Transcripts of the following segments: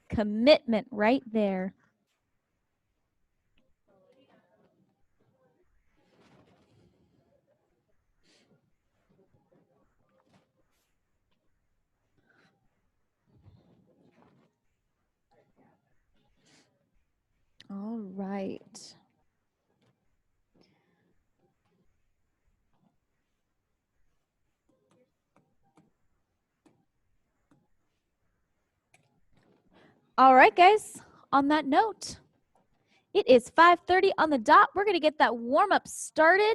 Commitment right there. All right. All right, guys. On that note, it is 5:30 on the dot. We're going to get that warm-up started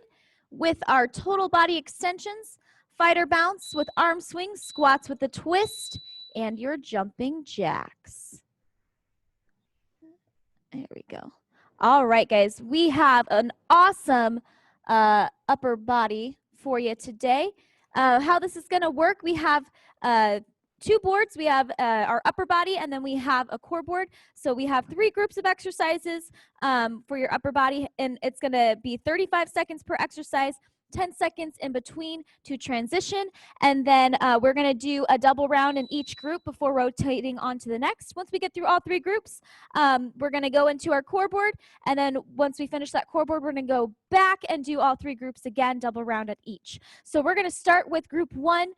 with our total body extensions, fighter bounce with arm swings, squats with a twist, and your jumping jacks. There we go. All right, guys. We have an awesome upper body for you today. How this is going to work, we have two boards. We have our upper body, and then we have a core board. So we have 3 groups of exercises for your upper body, and it's going to be 35 seconds per exercise, 10 seconds in between to transition. And then we're going to do a double round in each group before rotating on to the next. Once we get through all 3 groups, we're going to go into our core board. And then once we finish that core board, we're going to go back and do all 3 groups again, double round at each. So we're going to start with group 1,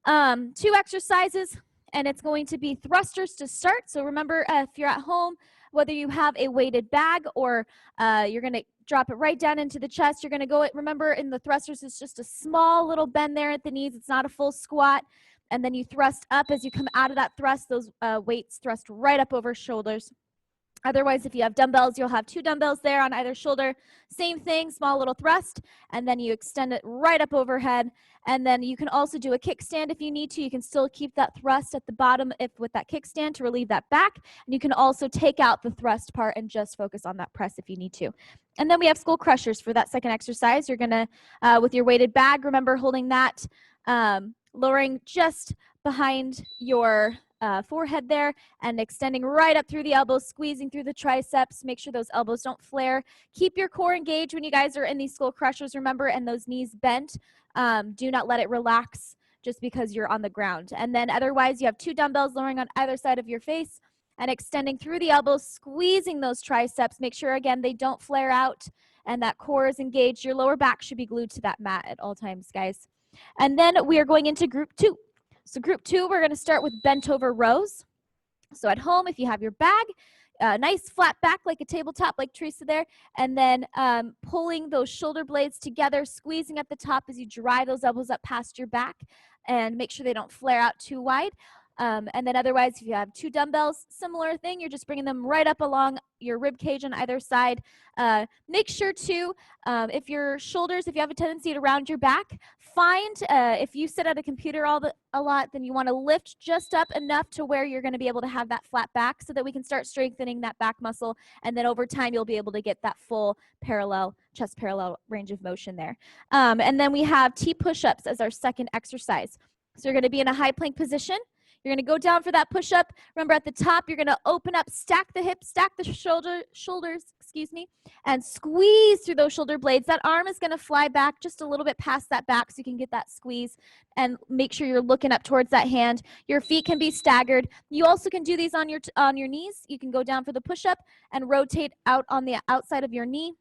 2 exercises, and it's going to be thrusters to start. So remember, if you're at home, whether you have a weighted bag or you're going to drop it right down into the chest, you're going to go, remember in the thrusters, it's just a small little bend there at the knees. It's not a full squat. And then you thrust up. As you come out of that thrust, those weights thrust right up over shoulders. Otherwise, if you have dumbbells, you'll have 2 dumbbells there on either shoulder. Same thing, small little thrust, and then you extend it right up overhead. And then you can also do a kickstand if you need to. You can still keep that thrust at the bottom with that kickstand to relieve that back. And you can also take out the thrust part and just focus on that press if you need to. And then we have skull crushers for that second exercise. You're going to, with your weighted bag, remember holding that, lowering just behind your forehead there and extending right up through the elbows, squeezing through the triceps. Make sure those elbows don't flare. Keep your core engaged when you guys are in these skull crushers, remember, and those knees bent. Do not let it relax just because you're on the ground. And then otherwise, you have 2 dumbbells lowering on either side of your face and extending through the elbows, squeezing those triceps. Make sure, again, they don't flare out and that core is engaged. Your lower back should be glued to that mat at all times, guys. And then we are going into group 2. So group 2, we're going to start with bent over rows. So at home, if you have your bag, nice flat back like a tabletop like Teresa there, and then pulling those shoulder blades together, squeezing at the top as you drive those elbows up past your back and make sure they don't flare out too wide. And then otherwise, if you have 2 dumbbells, similar thing, you're just bringing them right up along your rib cage on either side. Make sure to, if your shoulders, if you have a tendency to round your back, find, if you sit at a computer a lot, then you want to lift just up enough to where you're going to be able to have that flat back so that we can start strengthening that back muscle. And then over time, you'll be able to get that full parallel, chest parallel range of motion there. And then we have T push-ups as our second exercise. So you're going to be in a high plank position. You're going to go down for that push-up. Remember, at the top, you're going to open up, stack the hips, stack the shoulders, and squeeze through those shoulder blades. That arm is going to fly back just a little bit past that back so you can get that squeeze, and make sure you're looking up towards that hand. Your feet can be staggered. You also can do these on your knees. You can go down for the push-up and rotate out on the outside of your knee,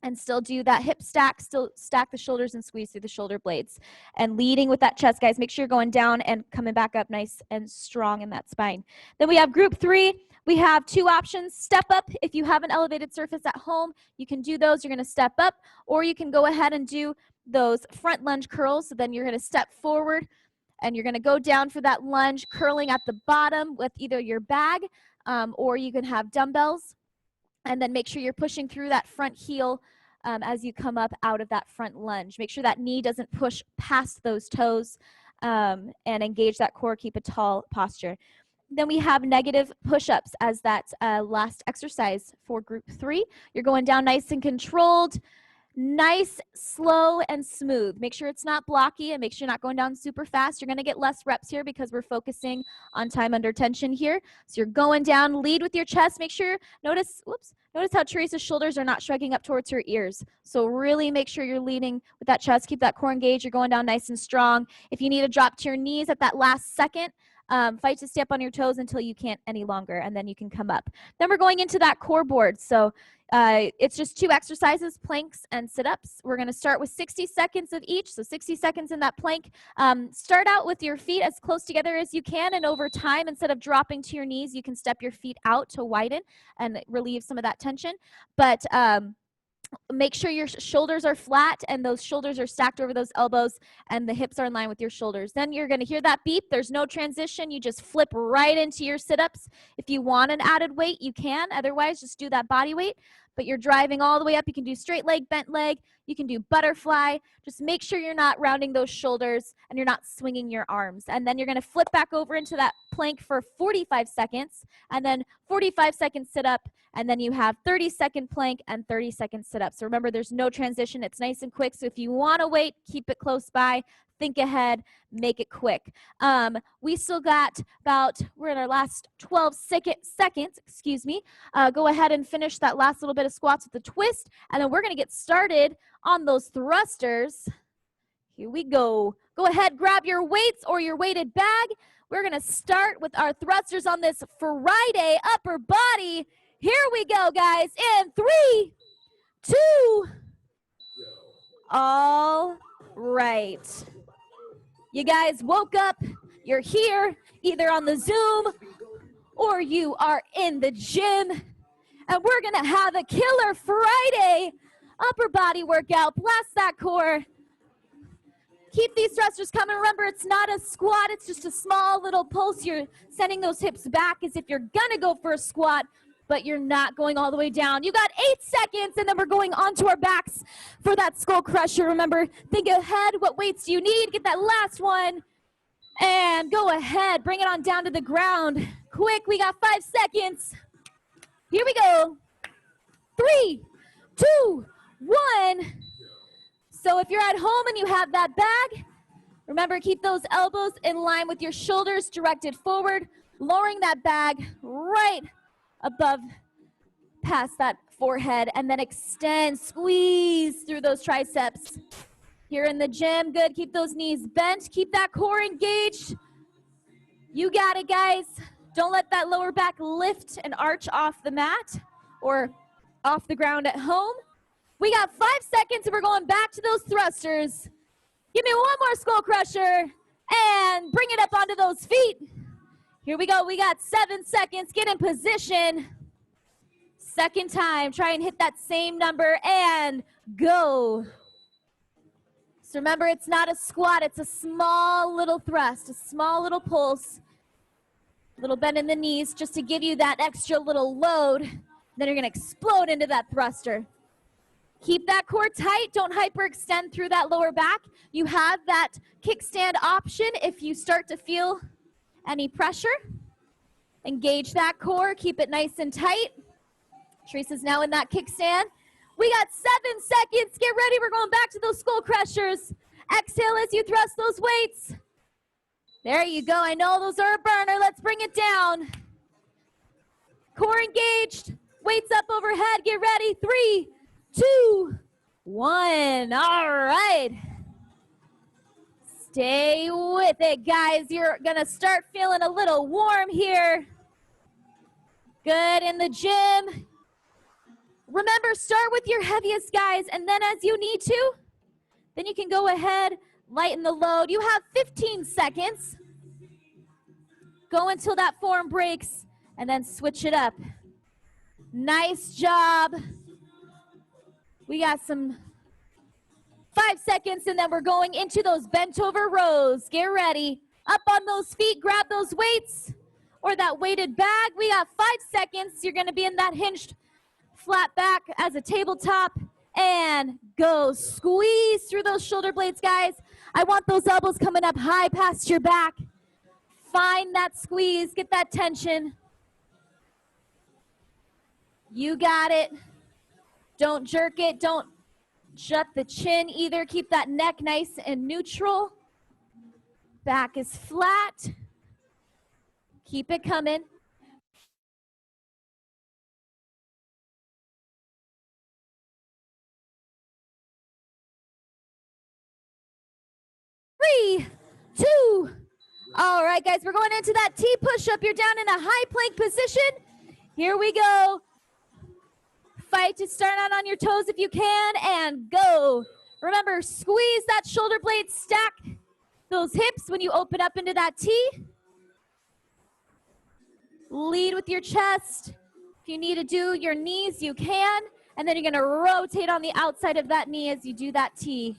and still do that hip stack, still stack the shoulders and squeeze through the shoulder blades. And leading with that chest, guys, make sure you're going down and coming back up nice and strong in that spine. Then we have group 3. We have 2 options. Step up. If you have an elevated surface at home, you can do those. You're going to step up, or you can go ahead and do those front lunge curls. So then you're going to step forward, and you're going to go down for that lunge, curling at the bottom with either your bag, or you can have dumbbells. And then make sure you're pushing through that front heel as you come up out of that front lunge. Make sure that knee doesn't push past those toes, and engage that core, keep a tall posture. Then we have negative push-ups as that last exercise for group 3. You're going down nice and controlled, nice, slow, and smooth. Make sure it's not blocky, and make sure you're not going down super fast. You're going to get less reps here because we're focusing on time under tension here. So you're going down, lead with your chest. Make sure, notice how Teresa's shoulders are not shrugging up towards her ears. So really make sure you're leading with that chest. Keep that core engaged. You're going down nice and strong. If you need to drop to your knees at that last second, Fight to stay up on your toes until you can't any longer, and then you can come up. Then we're going into that core board. So it's just 2 exercises, planks and sit-ups. We're going to start with 60 seconds of each, so 60 seconds in that plank. Start out with your feet as close together as you can, and over time, instead of dropping to your knees, you can step your feet out to widen and relieve some of that tension. But make sure your shoulders are flat and those shoulders are stacked over those elbows and the hips are in line with your shoulders. Then you're going to hear that beep. There's no transition. You just flip right into your sit-ups. If you want an added weight, you can. Otherwise, just do that body weight. But you're driving all the way up. You can do straight leg, bent leg. You can do butterfly. Just make sure you're not rounding those shoulders and you're not swinging your arms. And then you're going to flip back over into that plank for 45 seconds and then 45 second sit-up. And then you have 30-second plank and 30-second sit-up. So remember, there's no transition. It's nice and quick. So if you want to wait, keep it close by. Think ahead. Make it quick. We still got we're in our last 12 seconds. Go ahead and finish that last little bit of squats with the twist. And then we're going to get started on those thrusters. Here we go. Go ahead, grab your weights or your weighted bag. We're going to start with our thrusters on this Friday upper body. Here we go, guys, in 3, 2, all right. You guys woke up, you're here, either on the Zoom or you are in the gym, and we're gonna have a killer Friday upper body workout. Blast that core. Keep these thrusters coming. Remember, it's not a squat, it's just a small little pulse. You're sending those hips back as if you're gonna go for a squat, but you're not going all the way down. You got 8 seconds, and then we're going onto our backs for that skull crusher. Remember, think ahead. What weights do you need? Get that last one, and go ahead. Bring it on down to the ground. Quick, we got 5 seconds. Here we go. 3, 2, 1. So if you're at home and you have that bag, remember, keep those elbows in line with your shoulders directed forward, lowering that bag right above past that forehead, and then extend, squeeze through those triceps. Here in the gym, good. Keep those knees bent. Keep that core engaged. You got it, guys. Don't let that lower back lift and arch off the mat or off the ground at home. We got 5 seconds, and we're going back to those thrusters. Give me one more skull crusher, and bring it up onto those feet. Here we go. We got 7 seconds. Get in position. Second time. Try and hit that same number and go. So remember, it's not a squat. It's a small little thrust, a small little pulse, a little bend in the knees just to give you that extra little load. Then you're going to explode into that thruster. Keep that core tight. Don't hyperextend through that lower back. You have that kickstand option if you start to feel any pressure. Engage that core. Keep it nice and tight. Teresa's now in that kickstand. We got 7 seconds. Get ready. We're going back to those skull crushers. Exhale as you thrust those weights. There you go. I know those are a burner. Let's bring it down. Core engaged. Weights up overhead. Get ready. 3, 2, 1. All right. Stay with it, guys. You're going to start feeling a little warm here. Good in the gym. Remember, start with your heaviest, guys, and then as you need to, then you can go ahead, lighten the load. You have 15 seconds. Go until that form breaks, and then switch it up. Nice job. We got some 5 seconds, and then we're going into those bent over rows. Get ready. Up on those feet, grab those weights or that weighted bag. We got 5 seconds. You're going to be in that hinged flat back as a tabletop, and go. Squeeze through those shoulder blades, guys. I want those elbows coming up high past your back. Find that squeeze. Get that tension. You got it. Don't jerk it. Don't jut the chin either. Keep that neck nice and neutral. Back is flat. Keep it coming. 3, 2, All right, guys, we're going into that T push-up. You're down in a high plank position. Here we go. Fight to start out on your toes if you can, and go. Remember, squeeze that shoulder blade, stack those hips when you open up into that T. Lead with your chest. If you need to do your knees, you can. And then you're going to rotate on the outside of that knee as you do that T.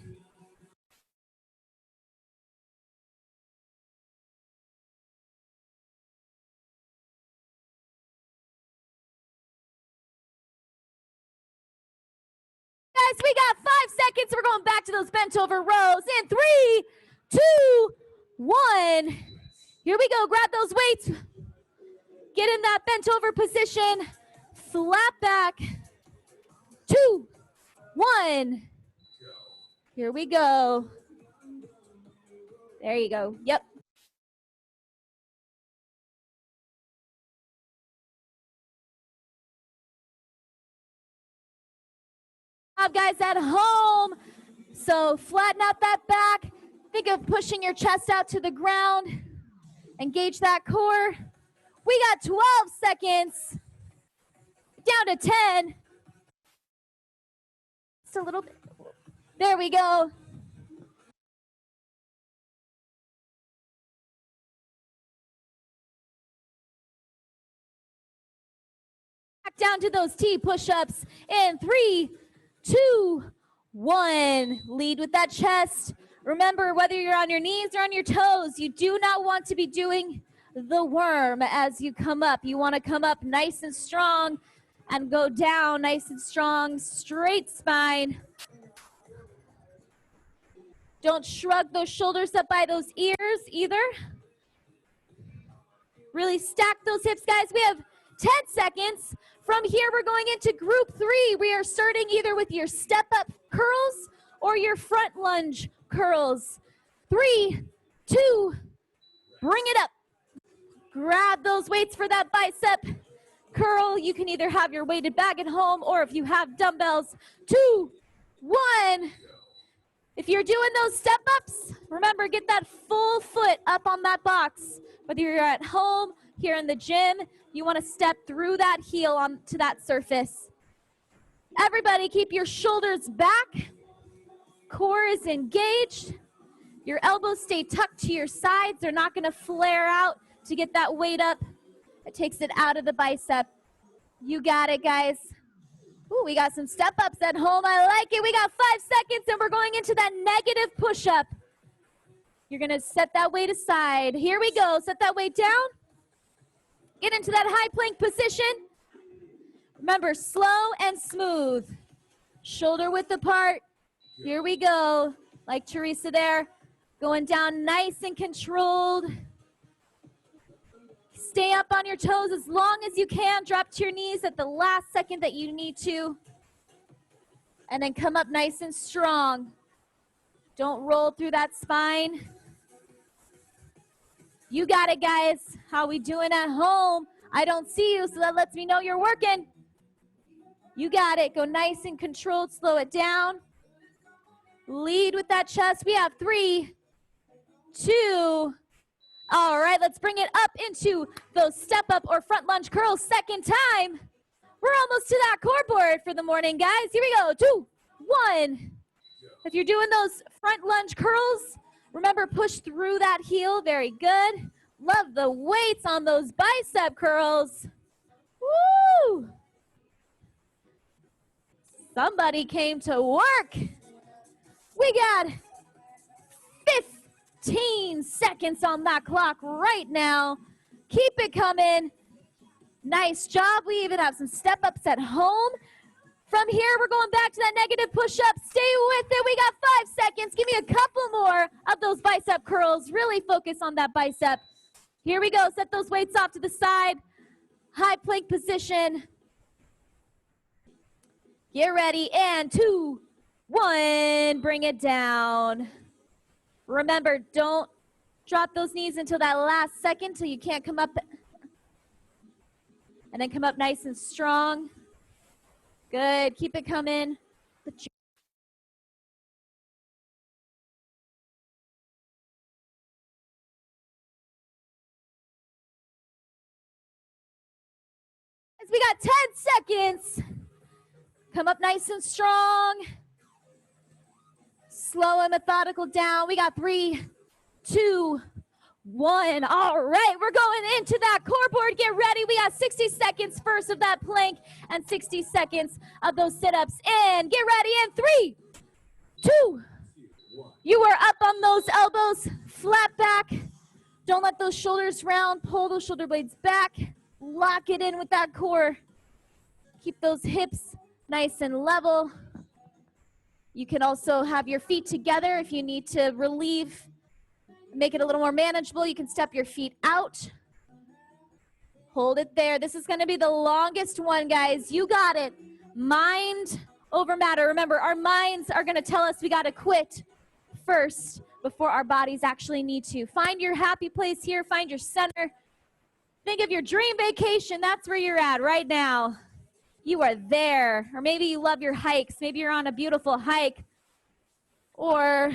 Guys, we got 5 seconds. We're going back to those bent over rows in 3, 2, 1. Here we go. Grab those weights. Get in that bent over position. Flat back. 2, 1. Here we go. There you go. Yep. Guys at home, so flatten out that back. Think of pushing your chest out to the ground. Engage that core. We got 12 seconds. Down to 10. Just a little bit. There we go. Back down to those T push-ups in 3, 2, 1. Lead with that chest. Remember, whether you're on your knees or on your toes, you do not want to be doing the worm as you come up. You want to come up nice and strong and go down nice and strong, straight spine. Don't shrug those shoulders up by those ears either. Really stack those hips, guys. We have 10 seconds. From here, we're going into group 3. We are starting either with your step-up curls or your front lunge curls. 3, 2, bring it up. Grab those weights for that bicep curl. You can either have your weighted bag at home or if you have dumbbells. 2, 1. If you're doing those step-ups, remember, get that full foot up on that box. Whether you're at home, here in the gym, you want to step through that heel onto that surface. Everybody, keep your shoulders back. Core is engaged. Your elbows stay tucked to your sides. They're not going to flare out to get that weight up. It takes it out of the bicep. You got it, guys. Ooh, we got some step-ups at home. I like it. We got 5 seconds, and we're going into that negative push-up. You're going to set that weight aside. Here we go. Set that weight down. Get into that high plank position. Remember, slow and smooth. Shoulder width apart. Here we go. Like Teresa there. Going down nice and controlled. Stay up on your toes as long as you can. Drop to your knees at the last second that you need to. And then come up nice and strong. Don't roll through that spine. You got it, guys. How we doing at home? I don't see you, so that lets me know you're working. You got it. Go nice and controlled. Slow it down. Lead with that chest. We have 3, 2. All right, let's bring it up into those step-up or front lunge curls. Second time. We're almost to that core board for the morning, guys. Here we go. 2, 1. If you're doing those front lunge curls, remember, push through that heel. Very good. Love the weights on those bicep curls. Woo! Somebody came to work. We got 15 seconds on that clock right now. Keep it coming. Nice job. We even have some step-ups at home. From here, we're going back to that negative push-up. Stay with it. We got 5 seconds. Give me a couple more of those bicep curls. Really focus on that bicep. Here we go. Set those weights off to the side. High plank position. Get ready. And 2, 1. Bring it down. Remember, don't drop those knees until that last second till you can't come up. And then come up nice and strong. Good. Keep it coming. We got 10 seconds. Come up nice and strong. Slow and methodical down. We got 3, 2, 1. All right, we're going into that core board. Get ready. We got 60 seconds first of that plank and 60 seconds of those sit-ups. And get ready in 3, 2. You are up on those elbows, flat back. Don't let those shoulders round. Pull those shoulder blades back. Lock it in with that core. Keep those hips nice and level. You can also have your feet together if you need to relieve, make it a little more manageable. You can step your feet out. Hold it there. This is going to be the longest one, guys. You got it. Mind over matter. Remember, our minds are going to tell us we got to quit first before our bodies actually need to. Find your happy place here. Find your center. Think of your dream vacation. That's where you're at right now. You are there. Or maybe you love your hikes. Maybe you're on a beautiful hike or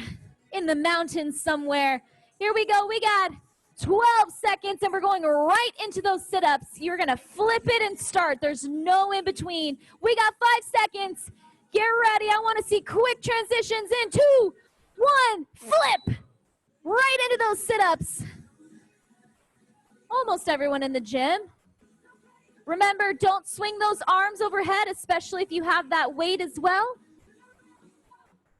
in the mountains somewhere. Here we go. We got 12 seconds, and we're going right into those sit-ups. You're going to flip it and start. There's no in between. We got 5 seconds. Get ready. I want to see quick transitions in 2, 1, flip. Right into those sit-ups. Almost everyone in the gym. Remember, don't swing those arms overhead, especially if you have that weight as well.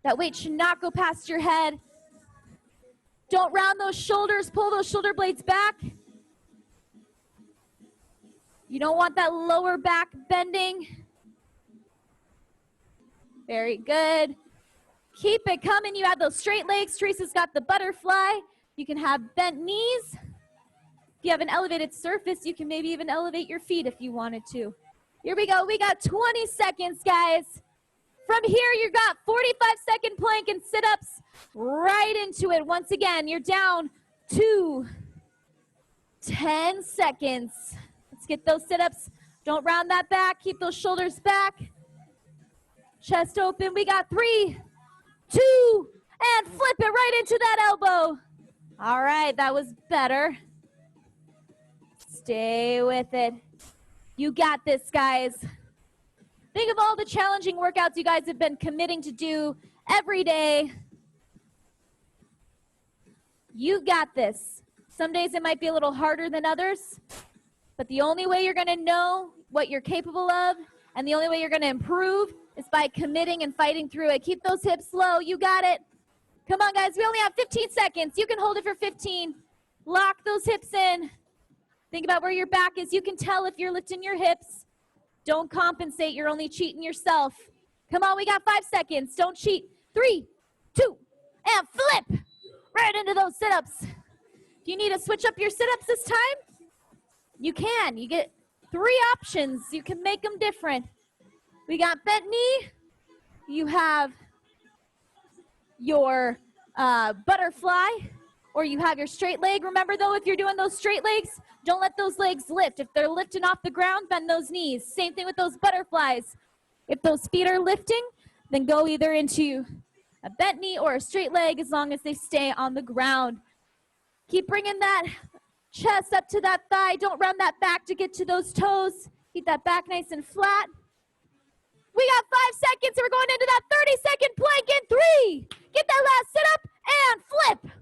That weight should not go past your head. Don't round those shoulders. Pull those shoulder blades back. You don't want that lower back bending. Very good. Keep it coming. You have those straight legs. Teresa's got the butterfly. You can have bent knees. If you have an elevated surface, you can maybe even elevate your feet if you wanted to. Here we go. We got 20 seconds, guys. From here, you got 45-second plank and sit-ups right into it. Once again, you're down to 10 seconds. Let's get those sit-ups. Don't round that back. Keep those shoulders back. Chest open. We got 3, 2, and flip it right into that elbow. All right, that was better. Stay with it. You got this, guys. Think of all the challenging workouts you guys have been committing to do every day. You got this. Some days it might be a little harder than others, but the only way you're going to know what you're capable of and the only way you're going to improve is by committing and fighting through it. Keep those hips low. You got it. Come on, guys. We only have 15 seconds. You can hold it for 15. Lock those hips in. Think about where your back is. You can tell if you're lifting your hips. Don't compensate. You're only cheating yourself. Come on, we got 5 seconds. Don't cheat. 3, 2, and flip right into those sit-ups. Do you need to switch up your sit-ups this time? You can. You get 3 options. You can make them different. We got bent knee. You have your butterfly, or you have your straight leg. Remember, though, if you're doing those straight legs, don't let those legs lift. If they're lifting off the ground, bend those knees. Same thing with those butterflies. If those feet are lifting, then go either into a bent knee or a straight leg as long as they stay on the ground. Keep bringing that chest up to that thigh. Don't round that back to get to those toes. Keep that back nice and flat. We got 5 seconds. We're going into that 30-second plank in 3. Get that last sit-up and flip.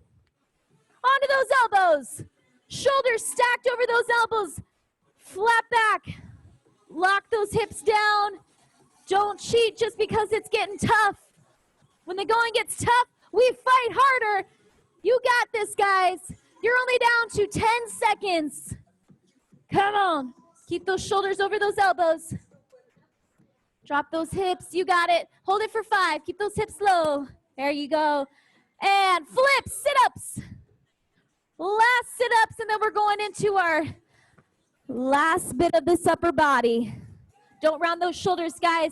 Onto those elbows. Shoulders stacked over those elbows. Flat back. Lock those hips down. Don't cheat just because it's getting tough. When the going gets tough, we fight harder. You got this, guys. You're only down to 10 seconds. Come on. Keep those shoulders over those elbows. Drop those hips. You got it. Hold it for 5. Keep those hips low. There you go. And flip, sit-ups. Last sit-ups, and then we're going into our last bit of this upper body. Don't round those shoulders, guys.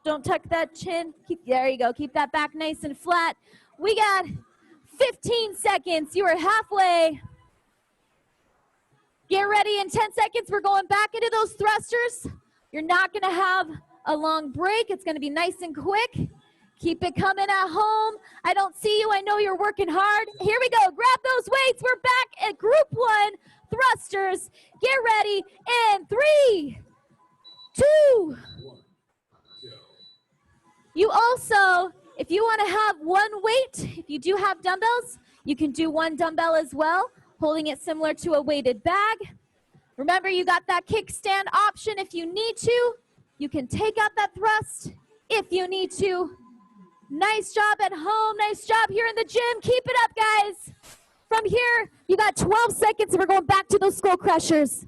Don't tuck that chin. There you go. Keep that back nice and flat. We got 15 seconds. You are halfway. Get ready. In 10 seconds, we're going back into those thrusters. You're not going to have a long break. It's going to be nice and quick. Keep it coming at home. I don't see you. I know you're working hard. Here we go. Grab those weights. We're back at group 1 thrusters. Get ready in 3, Also, if you want to have one weight, if you do have dumbbells, you can do one dumbbell as well, holding it similar to a weighted bag. Remember, you got that kickstand option if you need to. You can take out that thrust if you need to. Nice job at home. Nice job here in the gym. Keep it up, guys. From here, you got 12 seconds and we're going back to those skull crushers.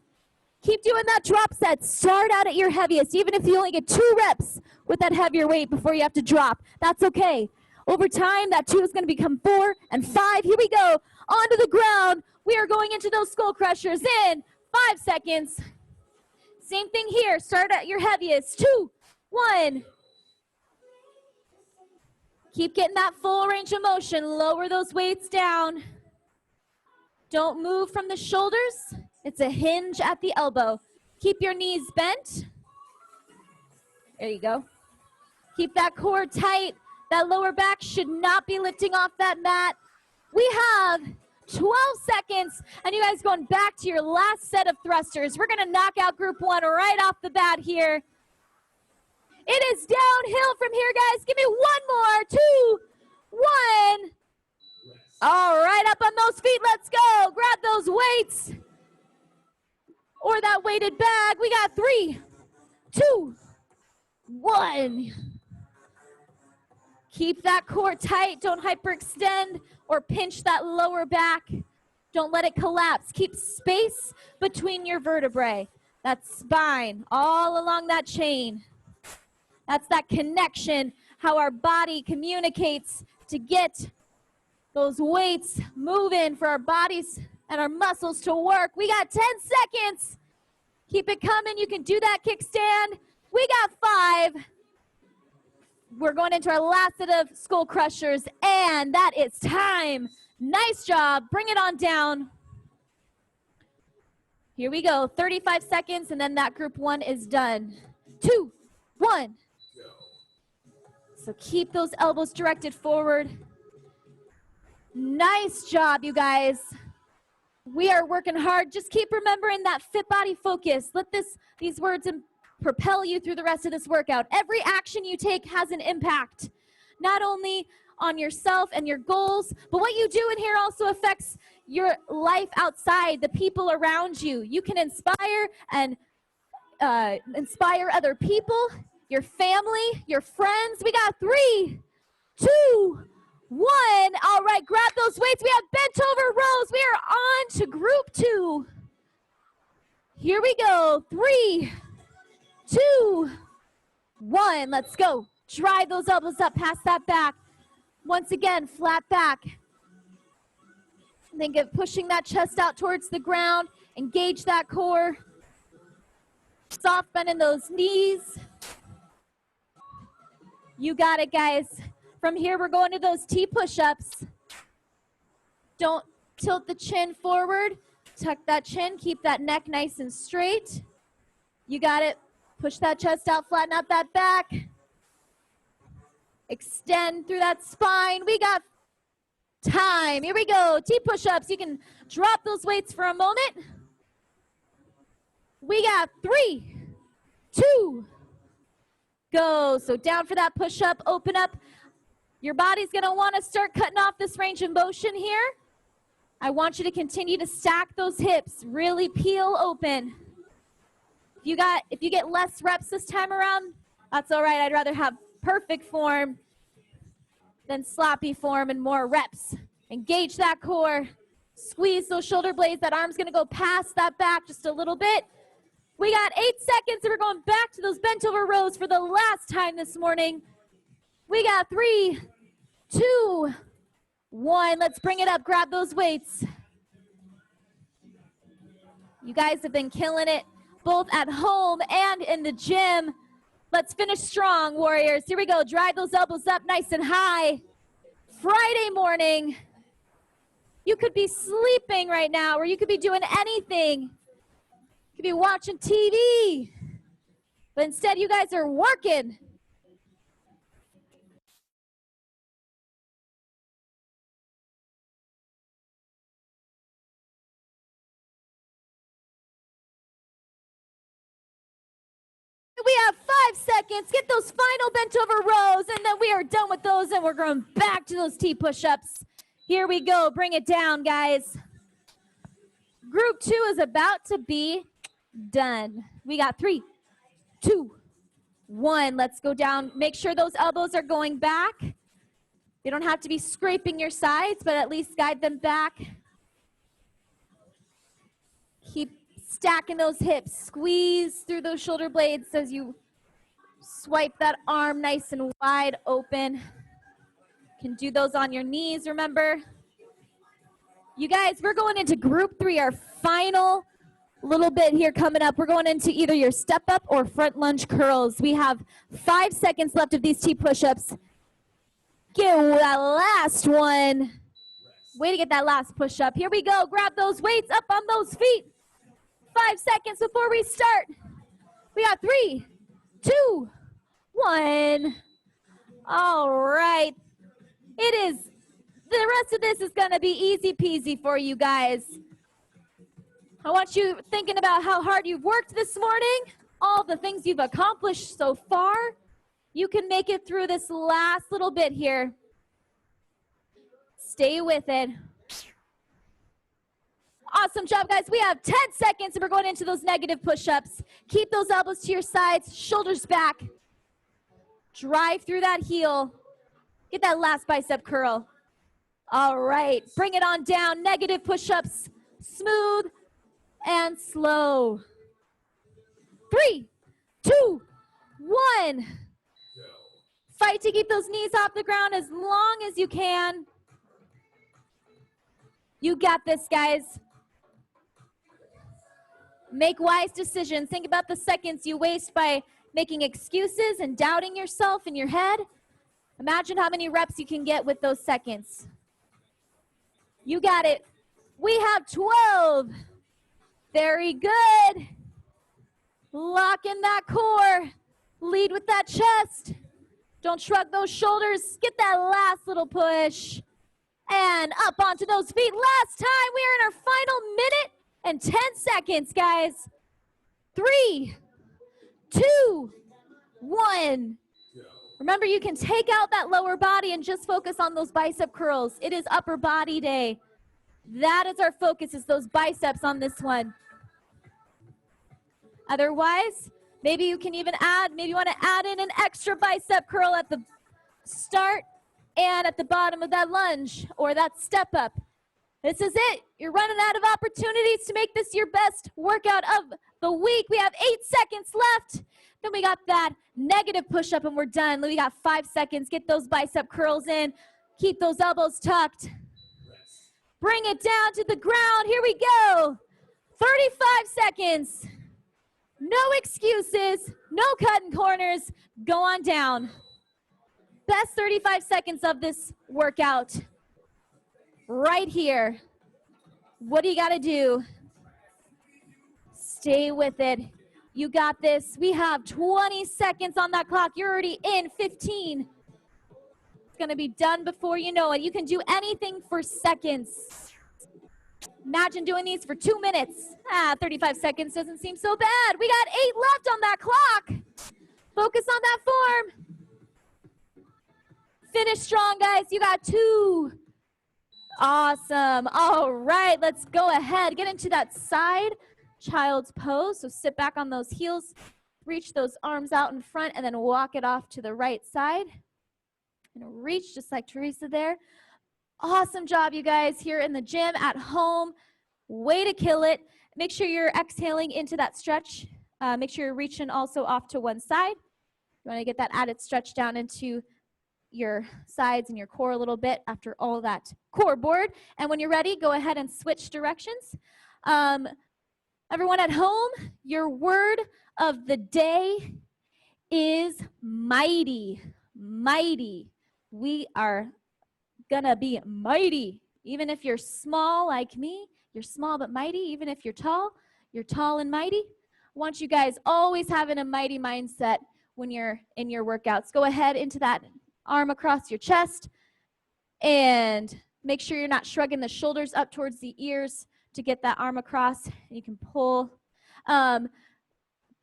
Keep doing that drop set. Start out at your heaviest, even if you only get 2 reps with that heavier weight before you have to drop. That's okay. Over time, that 2 is going to become 4 and 5. Here we go. Onto the ground. We are going into those skull crushers in 5 seconds. Same thing here. Start at your heaviest. 2, 1. Keep getting that full range of motion. Lower those weights down. Don't move from the shoulders. It's a hinge at the elbow. Keep your knees bent. There you go. Keep that core tight. That lower back should not be lifting off that mat. We have 12 seconds, and you guys going back to your last set of thrusters. We're going to knock out group 1 right off the bat here. It is downhill from here, guys. Give me 1 more. 2, 1. All right, up on those feet. Let's go. Grab those weights or that weighted bag. We got 3, 2, 1. Keep that core tight. Don't hyperextend or pinch that lower back. Don't let it collapse. Keep space between your vertebrae. That spine all along that chain. That's that connection, how our body communicates to get those weights moving for our bodies and our muscles to work. We got 10 seconds. Keep it coming. You can do that kickstand. We got 5. We're going into our last set of skull crushers, and that is time. Nice job. Bring it on down. Here we go. 35 seconds, and then that group 1 is done. 2, 1. So keep those elbows directed forward. Nice job, you guys. We are working hard. Just keep remembering that fit body focus. Let these words propel you through the rest of this workout. Every action you take has an impact, not only on yourself and your goals, but what you do in here also affects your life outside, the people around you. You can inspire and inspire other people, your family, your friends. We got 3, 2, 1. All right, grab those weights. We have bent over rows. We are on to group 2. Here we go. 3, 2, 1. Let's go. Drive those elbows up past that back. Once again, flat back. Think of pushing that chest out towards the ground. Engage that core. Soft bend in those knees. You got it, guys. From here, we're going to those T push-ups. Don't tilt the chin forward. Tuck that chin. Keep that neck nice and straight. You got it. Push that chest out. Flatten out that back. Extend through that spine. We got time. Here we go. T push-ups. You can drop those weights for a moment. We got 3, 2, go. So down for that push-up. Open up. Your body's going to want to start cutting off this range of motion here. I want you to continue to stack those hips. Really peel open. If you get less reps this time around, that's all right. I'd rather have perfect form than sloppy form and more reps. Engage that core. Squeeze those shoulder blades. That arm's going to go past that back just a little bit. We got 8 seconds, and we're going back to those bent over rows for the last time this morning. We got 3, 2, 1. Let's bring it up. Grab those weights. You guys have been killing it, both at home and in the gym. Let's finish strong, warriors. Here we go. Drive those elbows up nice and high. Friday morning. You could be sleeping right now, or you could be doing anything. You could be watching TV. But instead, you guys are working. We have seconds. Get those final bent over rows, and then we are done with those, and we're going back to those T push-ups. Here we go. Bring it down, guys. Group 2 is about to be done. We got 3, 2, 1. Let's go down. Make sure those elbows are going back. They don't have to be scraping your sides, but at least guide them back. Keep stacking those hips. Squeeze through those shoulder blades as you swipe that arm nice and wide open. You can do those on your knees, remember. You guys, we're going into group 3, our final little bit here coming up. We're going into either your step up or front lunge curls. We have 5 seconds left of these T push-ups. Get that last one. Way to get that last push-up. Here we go. Grab those weights up on those feet. 5 seconds before we start. We got 3, 2, 1. All right. The rest of this is going to be easy peasy for you guys. I want you thinking about how hard you've worked this morning, all the things you've accomplished so far. You can make it through this last little bit here. Stay with it. Awesome job, guys. We have 10 seconds, and we're going into those negative push-ups. Keep those elbows to your sides, shoulders back. Drive through that heel. Get that last bicep curl. All right, bring it on down. Negative push-ups, smooth and slow. 3, 2, 1. Fight to keep those knees off the ground as long as you can. You got this, guys. Make wise decisions. Think about the seconds you waste by making excuses and doubting yourself in your head. Imagine how many reps you can get with those seconds. You got it. We have 12. Very good. Lock in that core. Lead with that chest. Don't shrug those shoulders. Get that last little push. And up onto those feet. Last time. We are in our final minute and 10 seconds, guys. 3, 2, 1. Remember, you can take out that lower body and just focus on those bicep curls. It is upper body day. That is our focus, is those biceps on this one. Otherwise, maybe you can even maybe you want to add in an extra bicep curl at the start and at the bottom of that lunge or that step up. This is it. You're running out of opportunities to make this your best workout of the week. We have 8 seconds left. Then we got that negative push-up and we're done. We got 5 seconds. Get those bicep curls in. Keep those elbows tucked. Bring it down to the ground. Here we go. 35 seconds. No excuses. No cutting corners. Go on down. Best 35 seconds of this workout. Right here. What do you got to do? Stay with it. You got this. We have 20 seconds on that clock. You're already in 15. It's going to be done before you know it. You can do anything for seconds. Imagine doing these for 2 minutes. 35 seconds doesn't seem so bad. We got 8 left on that clock. Focus on that form. Finish strong, guys. You got 2. Awesome. All right, let's go ahead. Get into that side child's pose. So sit back on those heels, reach those arms out in front, and then walk it off to the right side. And reach just like Teresa there. Awesome job, you guys, here in the gym, at home. Way to kill it. Make sure you're exhaling into that stretch. Make sure you're reaching also off to one side. You want to get that added stretch down into your sides and your core a little bit after all that core board. And when you're ready, go ahead and switch directions. Everyone at home, your word of the day is mighty. Mighty. We are gonna be mighty. Even if you're small like me, you're small but mighty. Even if you're tall and mighty. I want you guys always having a mighty mindset when you're in your workouts. Go ahead into that arm across your chest and make sure you're not shrugging the shoulders up towards the ears to get that arm across. You can pull.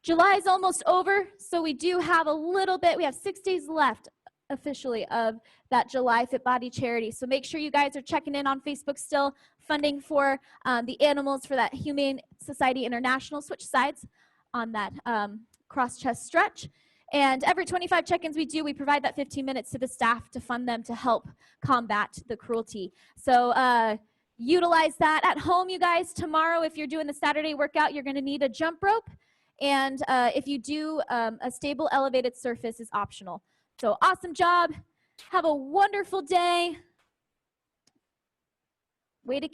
July is almost over, so we do have a little bit. We have 6 days left officially of that July Fit Body charity. So make sure you guys are checking in on Facebook still, funding for the animals for that Humane Society International. Switch sides on that cross chest stretch. And every 25 check-ins we provide that 15 minutes to the staff to fund them to help combat the cruelty. So utilize that at home, you guys. Tomorrow, if you're doing the Saturday workout, you're going to need a jump rope. And if you do, a stable elevated surface is optional. So awesome job. Have a wonderful day. Way to